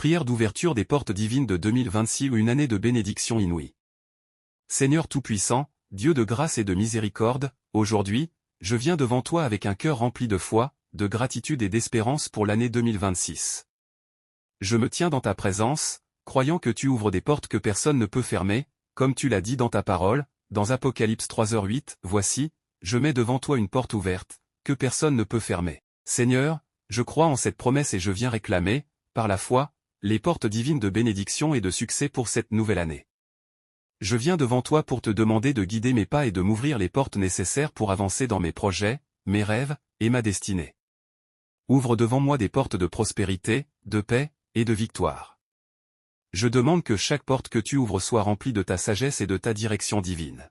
Prière d'ouverture des portes divines de 2026 ou une année de bénédiction inouïe. Seigneur Tout-Puissant, Dieu de grâce et de miséricorde, aujourd'hui, je viens devant toi avec un cœur rempli de foi, de gratitude et d'espérance pour l'année 2026. Je me tiens dans ta présence, croyant que tu ouvres des portes que personne ne peut fermer, comme tu l'as dit dans ta parole, dans Apocalypse 3h8, voici, je mets devant toi une porte ouverte, que personne ne peut fermer. Seigneur, je crois en cette promesse et je viens réclamer, par la foi, les portes divines de bénédiction et de succès pour cette nouvelle année. Je viens devant toi pour te demander de guider mes pas et de m'ouvrir les portes nécessaires pour avancer dans mes projets, mes rêves, et ma destinée. Ouvre devant moi des portes de prospérité, de paix, et de victoire. Je demande que chaque porte que tu ouvres soit remplie de ta sagesse et de ta direction divine.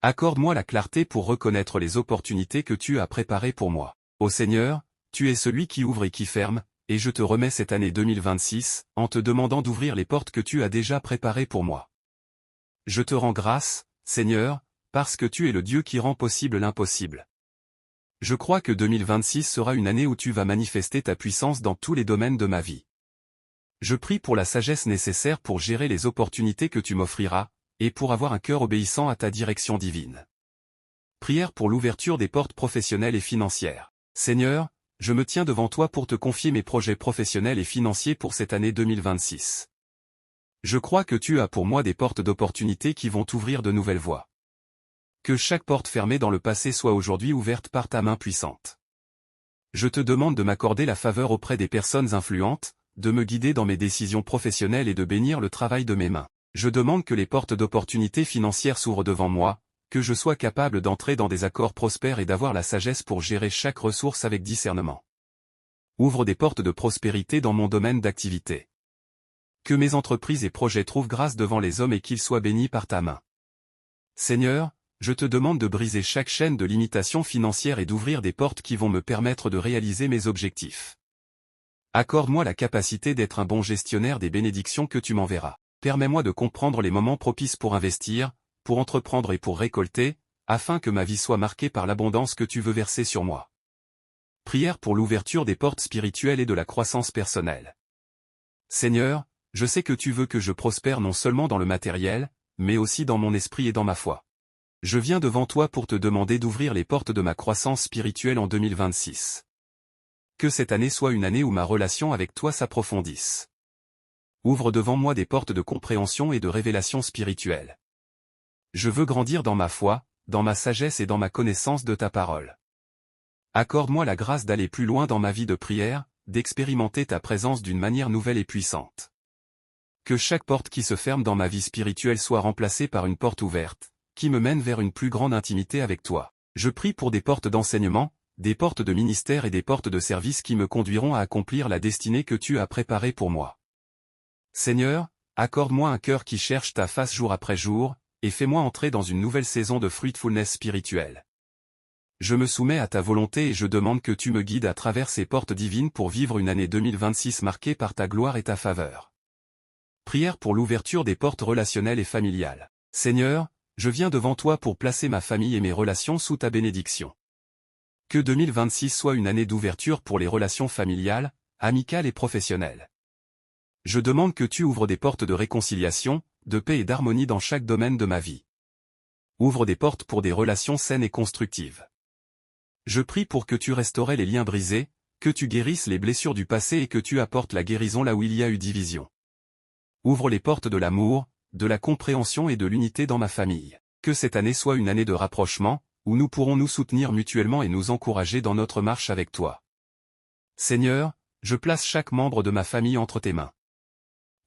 Accorde-moi la clarté pour reconnaître les opportunités que tu as préparées pour moi. Ô Seigneur, tu es celui qui ouvre et qui ferme, et je te remets cette année 2026, en te demandant d'ouvrir les portes que tu as déjà préparées pour moi. Je te rends grâce, Seigneur, parce que tu es le Dieu qui rend possible l'impossible. Je crois que 2026 sera une année où tu vas manifester ta puissance dans tous les domaines de ma vie. Je prie pour la sagesse nécessaire pour gérer les opportunités que tu m'offriras, et pour avoir un cœur obéissant à ta direction divine. Prière pour l'ouverture des portes professionnelles et financières. Seigneur, je me tiens devant toi pour te confier mes projets professionnels et financiers pour cette année 2026. Je crois que tu as pour moi des portes d'opportunités qui vont ouvrir de nouvelles voies. Que chaque porte fermée dans le passé soit aujourd'hui ouverte par ta main puissante. Je te demande de m'accorder la faveur auprès des personnes influentes, de me guider dans mes décisions professionnelles et de bénir le travail de mes mains. Je demande que les portes d'opportunités financières s'ouvrent devant moi, que je sois capable d'entrer dans des accords prospères et d'avoir la sagesse pour gérer chaque ressource avec discernement. Ouvre des portes de prospérité dans mon domaine d'activité. Que mes entreprises et projets trouvent grâce devant les hommes et qu'ils soient bénis par ta main. Seigneur, je te demande de briser chaque chaîne de limitation financière et d'ouvrir des portes qui vont me permettre de réaliser mes objectifs. Accorde-moi la capacité d'être un bon gestionnaire des bénédictions que tu m'enverras. Permets-moi de comprendre les moments propices pour investir, pour entreprendre et pour récolter, afin que ma vie soit marquée par l'abondance que tu veux verser sur moi. Prière pour l'ouverture des portes spirituelles et de la croissance personnelle. Seigneur, je sais que tu veux que je prospère non seulement dans le matériel, mais aussi dans mon esprit et dans ma foi. Je viens devant toi pour te demander d'ouvrir les portes de ma croissance spirituelle en 2026. Que cette année soit une année où ma relation avec toi s'approfondisse. Ouvre devant moi des portes de compréhension et de révélation spirituelle. Je veux grandir dans ma foi, dans ma sagesse et dans ma connaissance de ta parole. Accorde-moi la grâce d'aller plus loin dans ma vie de prière, d'expérimenter ta présence d'une manière nouvelle et puissante. Que chaque porte qui se ferme dans ma vie spirituelle soit remplacée par une porte ouverte, qui me mène vers une plus grande intimité avec toi. Je prie pour des portes d'enseignement, des portes de ministère et des portes de service qui me conduiront à accomplir la destinée que tu as préparée pour moi. Seigneur, accorde-moi un cœur qui cherche ta face jour après jour, et fais-moi entrer dans une nouvelle saison de fruitfulness spirituelle. Je me soumets à ta volonté et je demande que tu me guides à travers ces portes divines pour vivre une année 2026 marquée par ta gloire et ta faveur. Prière pour l'ouverture des portes relationnelles et familiales. Seigneur, je viens devant toi pour placer ma famille et mes relations sous ta bénédiction. Que 2026 soit une année d'ouverture pour les relations familiales, amicales et professionnelles. Je demande que tu ouvres des portes de réconciliation, de paix et d'harmonie dans chaque domaine de ma vie. Ouvre des portes pour des relations saines et constructives. Je prie pour que tu restaures les liens brisés, que tu guérisses les blessures du passé et que tu apportes la guérison là où il y a eu division. Ouvre les portes de l'amour, de la compréhension et de l'unité dans ma famille. Que cette année soit une année de rapprochement, où nous pourrons nous soutenir mutuellement et nous encourager dans notre marche avec toi. Seigneur, je place chaque membre de ma famille entre tes mains.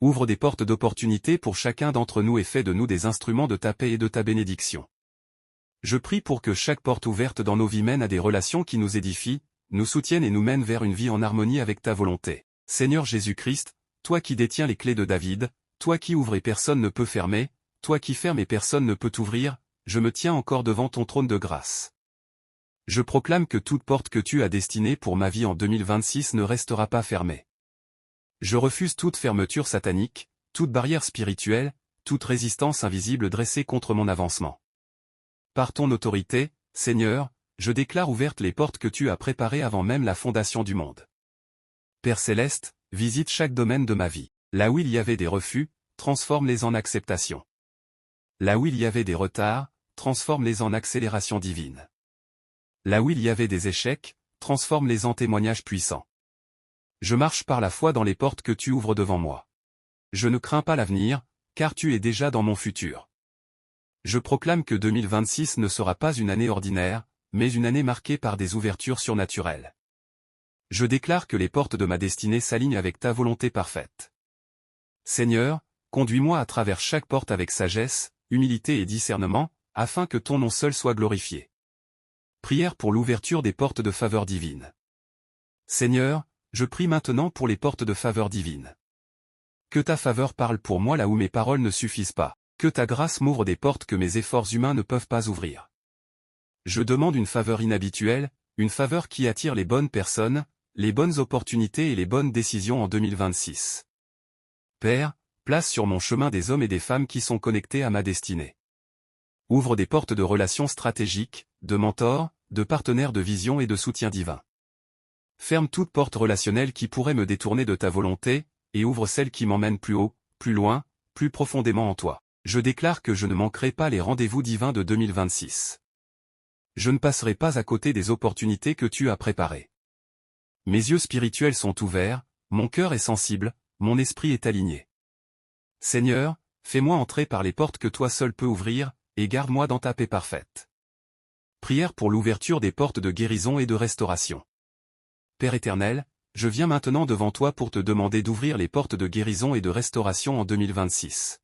Ouvre des portes d'opportunité pour chacun d'entre nous et fais de nous des instruments de ta paix et de ta bénédiction. Je prie pour que chaque porte ouverte dans nos vies mène à des relations qui nous édifient, nous soutiennent et nous mènent vers une vie en harmonie avec ta volonté. Seigneur Jésus-Christ, toi qui détiens les clés de David, toi qui ouvres et personne ne peut fermer, toi qui fermes et personne ne peut ouvrir, je me tiens encore devant ton trône de grâce. Je proclame que toute porte que tu as destinée pour ma vie en 2026 ne restera pas fermée. Je refuse toute fermeture satanique, toute barrière spirituelle, toute résistance invisible dressée contre mon avancement. Par ton autorité, Seigneur, je déclare ouvertes les portes que tu as préparées avant même la fondation du monde. Père céleste, visite chaque domaine de ma vie. Là où il y avait des refus, transforme-les en acceptation. Là où il y avait des retards, transforme-les en accélération divine. Là où il y avait des échecs, transforme-les en témoignages puissants. Je marche par la foi dans les portes que tu ouvres devant moi. Je ne crains pas l'avenir, car tu es déjà dans mon futur. Je proclame que 2026 ne sera pas une année ordinaire, mais une année marquée par des ouvertures surnaturelles. Je déclare que les portes de ma destinée s'alignent avec ta volonté parfaite. Seigneur, conduis-moi à travers chaque porte avec sagesse, humilité et discernement, afin que ton nom seul soit glorifié. Prière pour l'ouverture des portes de faveur divine. Seigneur, je prie maintenant pour les portes de faveur divine. Que ta faveur parle pour moi là où mes paroles ne suffisent pas. Que ta grâce m'ouvre des portes que mes efforts humains ne peuvent pas ouvrir. Je demande une faveur inhabituelle, une faveur qui attire les bonnes personnes, les bonnes opportunités et les bonnes décisions en 2026. Père, place sur mon chemin des hommes et des femmes qui sont connectés à ma destinée. Ouvre des portes de relations stratégiques, de mentors, de partenaires de vision et de soutien divin. Ferme toute porte relationnelle qui pourrait me détourner de ta volonté, et ouvre celle qui m'emmène plus haut, plus loin, plus profondément en toi. Je déclare que je ne manquerai pas les rendez-vous divins de 2026. Je ne passerai pas à côté des opportunités que tu as préparées. Mes yeux spirituels sont ouverts, mon cœur est sensible, mon esprit est aligné. Seigneur, fais-moi entrer par les portes que toi seul peux ouvrir, et garde-moi dans ta paix parfaite. Prière pour l'ouverture des portes de guérison et de restauration. Père éternel, je viens maintenant devant toi pour te demander d'ouvrir les portes de guérison et de restauration en 2026.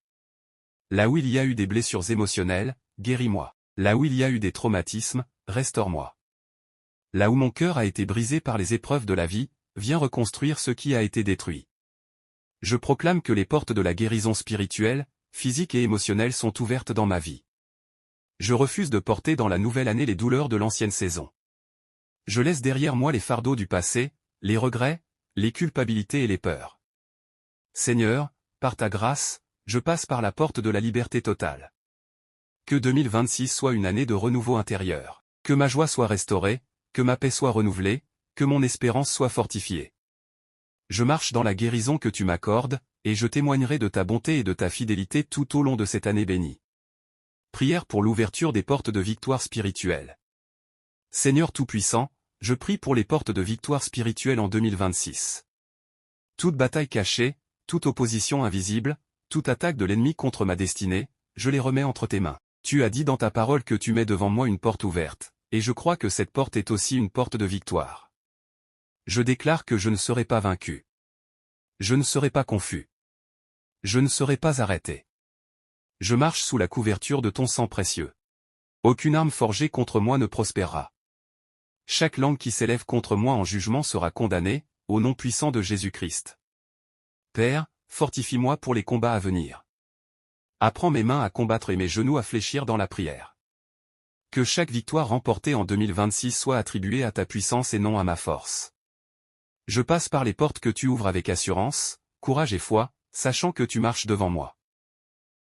Là où il y a eu des blessures émotionnelles, guéris-moi. Là où il y a eu des traumatismes, restaure-moi. Là où mon cœur a été brisé par les épreuves de la vie, viens reconstruire ce qui a été détruit. Je proclame que les portes de la guérison spirituelle, physique et émotionnelle sont ouvertes dans ma vie. Je refuse de porter dans la nouvelle année les douleurs de l'ancienne saison. Je laisse derrière moi les fardeaux du passé, les regrets, les culpabilités et les peurs. Seigneur, par ta grâce, je passe par la porte de la liberté totale. Que 2026 soit une année de renouveau intérieur. Que ma joie soit restaurée, que ma paix soit renouvelée, que mon espérance soit fortifiée. Je marche dans la guérison que tu m'accordes, et je témoignerai de ta bonté et de ta fidélité tout au long de cette année bénie. Prière pour l'ouverture des portes de victoire spirituelle. Seigneur Tout-Puissant, je prie pour les portes de victoire spirituelle en 2026. Toute bataille cachée, toute opposition invisible, toute attaque de l'ennemi contre ma destinée, je les remets entre tes mains. Tu as dit dans ta parole que tu mets devant moi une porte ouverte, et je crois que cette porte est aussi une porte de victoire. Je déclare que je ne serai pas vaincu. Je ne serai pas confus. Je ne serai pas arrêté. Je marche sous la couverture de ton sang précieux. Aucune arme forgée contre moi ne prospérera. Chaque langue qui s'élève contre moi en jugement sera condamnée, au nom puissant de Jésus-Christ. Père, fortifie-moi pour les combats à venir. Apprends mes mains à combattre et mes genoux à fléchir dans la prière. Que chaque victoire remportée en 2026 soit attribuée à ta puissance et non à ma force. Je passe par les portes que tu ouvres avec assurance, courage et foi, sachant que tu marches devant moi.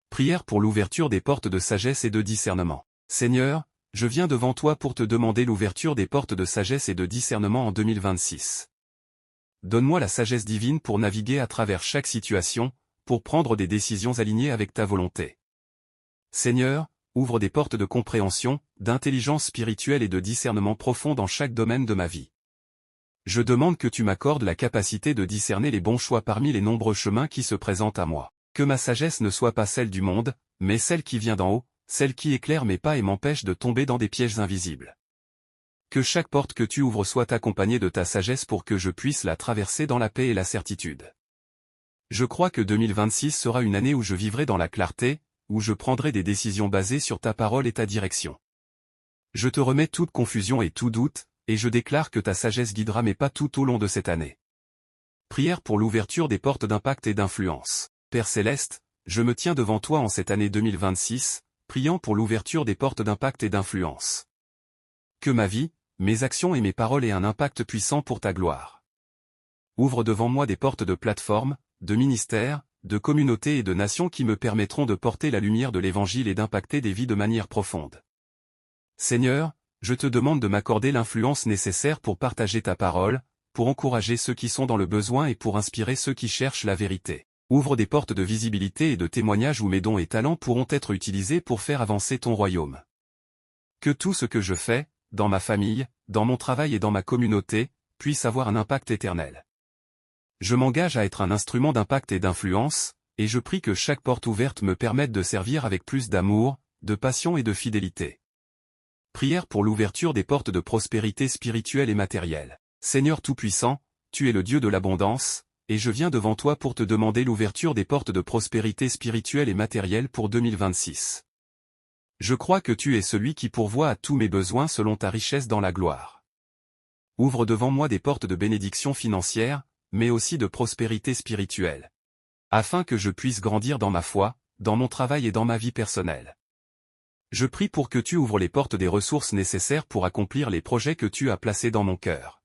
Prière pour l'ouverture des portes de sagesse et de discernement. Seigneur, je viens devant toi pour te demander l'ouverture des portes de sagesse et de discernement en 2026. Donne-moi la sagesse divine pour naviguer à travers chaque situation, pour prendre des décisions alignées avec ta volonté. Seigneur, ouvre des portes de compréhension, d'intelligence spirituelle et de discernement profond dans chaque domaine de ma vie. Je demande que tu m'accordes la capacité de discerner les bons choix parmi les nombreux chemins qui se présentent à moi. Que ma sagesse ne soit pas celle du monde, mais celle qui vient d'en haut, celle qui éclaire mes pas et m'empêche de tomber dans des pièges invisibles. Que chaque porte que tu ouvres soit accompagnée de ta sagesse pour que je puisse la traverser dans la paix et la certitude. Je crois que 2026 sera une année où je vivrai dans la clarté, où je prendrai des décisions basées sur ta parole et ta direction. Je te remets toute confusion et tout doute, et je déclare que ta sagesse guidera mes pas tout au long de cette année. Prière pour l'ouverture des portes d'impact et d'influence. Père Céleste, je me tiens devant toi en cette année 2026, priant pour l'ouverture des portes d'impact et d'influence. Que ma vie, mes actions et mes paroles aient un impact puissant pour ta gloire. Ouvre devant moi des portes de plateformes, de ministères, de communautés et de nations qui me permettront de porter la lumière de l'Évangile et d'impacter des vies de manière profonde. Seigneur, je te demande de m'accorder l'influence nécessaire pour partager ta parole, pour encourager ceux qui sont dans le besoin et pour inspirer ceux qui cherchent la vérité. Ouvre des portes de visibilité et de témoignage où mes dons et talents pourront être utilisés pour faire avancer ton royaume. Que tout ce que je fais, dans ma famille, dans mon travail et dans ma communauté, puisse avoir un impact éternel. Je m'engage à être un instrument d'impact et d'influence, et je prie que chaque porte ouverte me permette de servir avec plus d'amour, de passion et de fidélité. Prière pour l'ouverture des portes de prospérité spirituelle et matérielle. Seigneur Tout-Puissant, tu es le Dieu de l'abondance, et je viens devant toi pour te demander l'ouverture des portes de prospérité spirituelle et matérielle pour 2026. Je crois que tu es celui qui pourvoit à tous mes besoins selon ta richesse dans la gloire. Ouvre devant moi des portes de bénédiction financière, mais aussi de prospérité spirituelle, afin que je puisse grandir dans ma foi, dans mon travail et dans ma vie personnelle. Je prie pour que tu ouvres les portes des ressources nécessaires pour accomplir les projets que tu as placés dans mon cœur.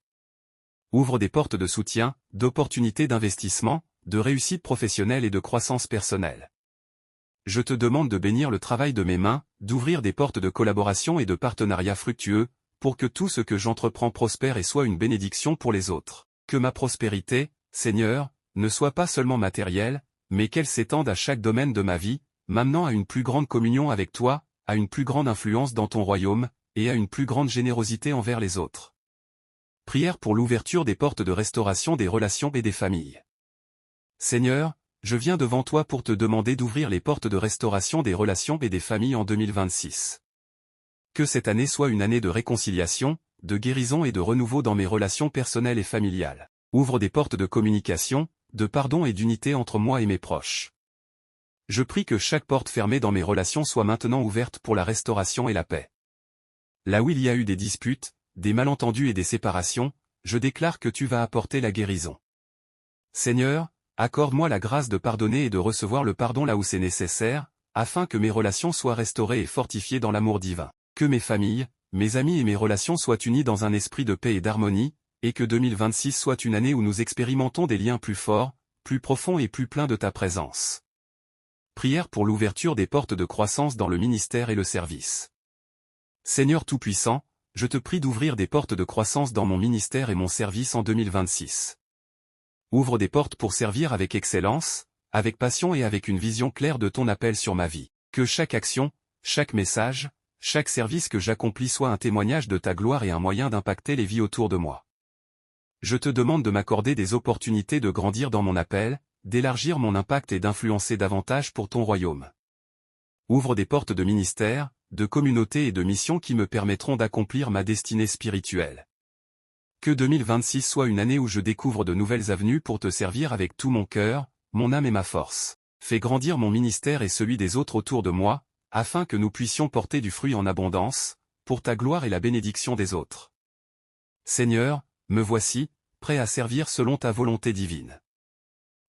Ouvre des portes de soutien, d'opportunités d'investissement, de réussite professionnelle et de croissance personnelle. Je te demande de bénir le travail de mes mains, d'ouvrir des portes de collaboration et de partenariat fructueux, pour que tout ce que j'entreprends prospère et soit une bénédiction pour les autres. Que ma prospérité, Seigneur, ne soit pas seulement matérielle, mais qu'elle s'étende à chaque domaine de ma vie, m'amenant à une plus grande communion avec toi, à une plus grande influence dans ton royaume, et à une plus grande générosité envers les autres. Prière pour l'ouverture des portes de restauration des relations et des familles. Seigneur, je viens devant toi pour te demander d'ouvrir les portes de restauration des relations et des familles en 2026. Que cette année soit une année de réconciliation, de guérison et de renouveau dans mes relations personnelles et familiales. Ouvre des portes de communication, de pardon et d'unité entre moi et mes proches. Je prie que chaque porte fermée dans mes relations soit maintenant ouverte pour la restauration et la paix. Là où il y a eu des disputes, des malentendus et des séparations, je déclare que tu vas apporter la guérison. Seigneur, accorde-moi la grâce de pardonner et de recevoir le pardon là où c'est nécessaire, afin que mes relations soient restaurées et fortifiées dans l'amour divin. Que mes familles, mes amis et mes relations soient unis dans un esprit de paix et d'harmonie, et que 2026 soit une année où nous expérimentons des liens plus forts, plus profonds et plus pleins de ta présence. Prière pour l'ouverture des portes de croissance dans le ministère et le service. Seigneur Tout-Puissant, je te prie d'ouvrir des portes de croissance dans mon ministère et mon service en 2026. Ouvre des portes pour servir avec excellence, avec passion et avec une vision claire de ton appel sur ma vie. Que chaque action, chaque message, chaque service que j'accomplis soit un témoignage de ta gloire et un moyen d'impacter les vies autour de moi. Je te demande de m'accorder des opportunités de grandir dans mon appel, d'élargir mon impact et d'influencer davantage pour ton royaume. Ouvre des portes de ministère, de communauté et de mission qui me permettront d'accomplir ma destinée spirituelle. Que 2026 soit une année où je découvre de nouvelles avenues pour te servir avec tout mon cœur, mon âme et ma force. Fais grandir mon ministère et celui des autres autour de moi, afin que nous puissions porter du fruit en abondance, pour ta gloire et la bénédiction des autres. Seigneur, me voici, prêt à servir selon ta volonté divine.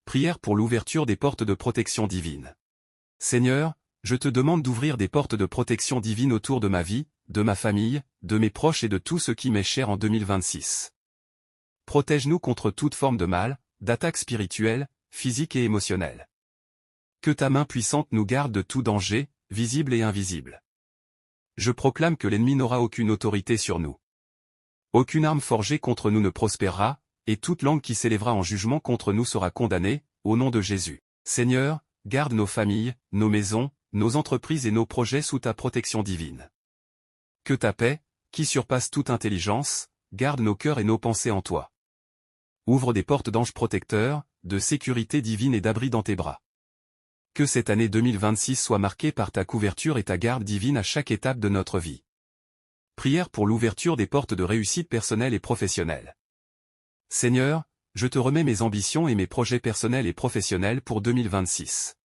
Prière pour l'ouverture des portes de protection divine. Seigneur, je te demande d'ouvrir des portes de protection divine autour de ma vie, de ma famille, de mes proches et de tout ce qui m'est cher en 2026. Protège-nous contre toute forme de mal, d'attaque spirituelle, physique et émotionnelle. Que ta main puissante nous garde de tout danger, visible et invisible. Je proclame que l'ennemi n'aura aucune autorité sur nous. Aucune arme forgée contre nous ne prospérera, et toute langue qui s'élèvera en jugement contre nous sera condamnée, au nom de Jésus. Seigneur, garde nos familles, nos maisons, nos entreprises et nos projets sous ta protection divine. Que ta paix, qui surpasse toute intelligence, garde nos cœurs et nos pensées en toi. Ouvre des portes d'anges protecteurs, de sécurité divine et d'abri dans tes bras. Que cette année 2026 soit marquée par ta couverture et ta garde divine à chaque étape de notre vie. Prière pour l'ouverture des portes de réussite personnelle et professionnelle. Seigneur, je te remets mes ambitions et mes projets personnels et professionnels pour 2026.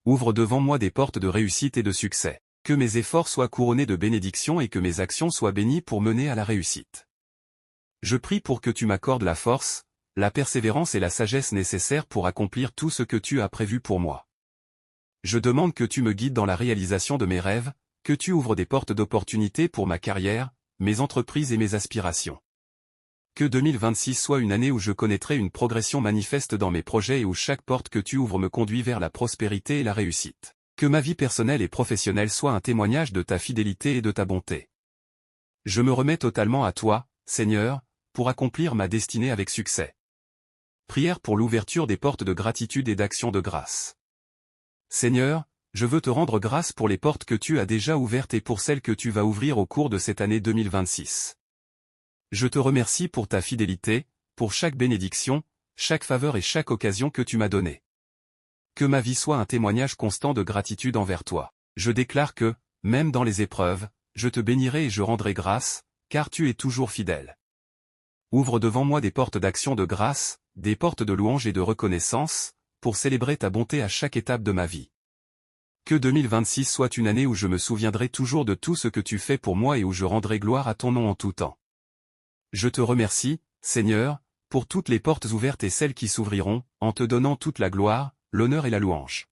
Ouvre devant moi des portes de réussite et de succès. Que mes efforts soient couronnés de bénédictions et que mes actions soient bénies pour mener à la réussite. Je prie pour que tu m'accordes la force, la persévérance et la sagesse nécessaires pour accomplir tout ce que tu as prévu pour moi. Je demande que tu me guides dans la réalisation de mes rêves, que tu ouvres des portes d'opportunités pour ma carrière, mes entreprises et mes aspirations. Que 2026 soit une année où je connaîtrai une progression manifeste dans mes projets et où chaque porte que tu ouvres me conduit vers la prospérité et la réussite. Que ma vie personnelle et professionnelle soit un témoignage de ta fidélité et de ta bonté. Je me remets totalement à toi, Seigneur, pour accomplir ma destinée avec succès. Prière pour l'ouverture des portes de gratitude et d'action de grâce. Seigneur, je veux te rendre grâce pour les portes que tu as déjà ouvertes et pour celles que tu vas ouvrir au cours de cette année 2026. Je te remercie pour ta fidélité, pour chaque bénédiction, chaque faveur et chaque occasion que tu m'as donnée. Que ma vie soit un témoignage constant de gratitude envers toi. Je déclare que, même dans les épreuves, je te bénirai et je rendrai grâce, car tu es toujours fidèle. Ouvre devant moi des portes d'action de grâce, des portes de louange et de reconnaissance, pour célébrer ta bonté à chaque étape de ma vie. Que 2026 soit une année où je me souviendrai toujours de tout ce que tu fais pour moi et où je rendrai gloire à ton nom en tout temps. Je te remercie, Seigneur, pour toutes les portes ouvertes et celles qui s'ouvriront, en te donnant toute la gloire, l'honneur et la louange.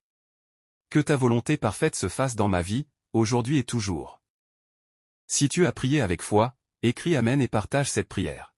Que ta volonté parfaite se fasse dans ma vie, aujourd'hui et toujours. Si tu as prié avec foi, écris Amen et partage cette prière.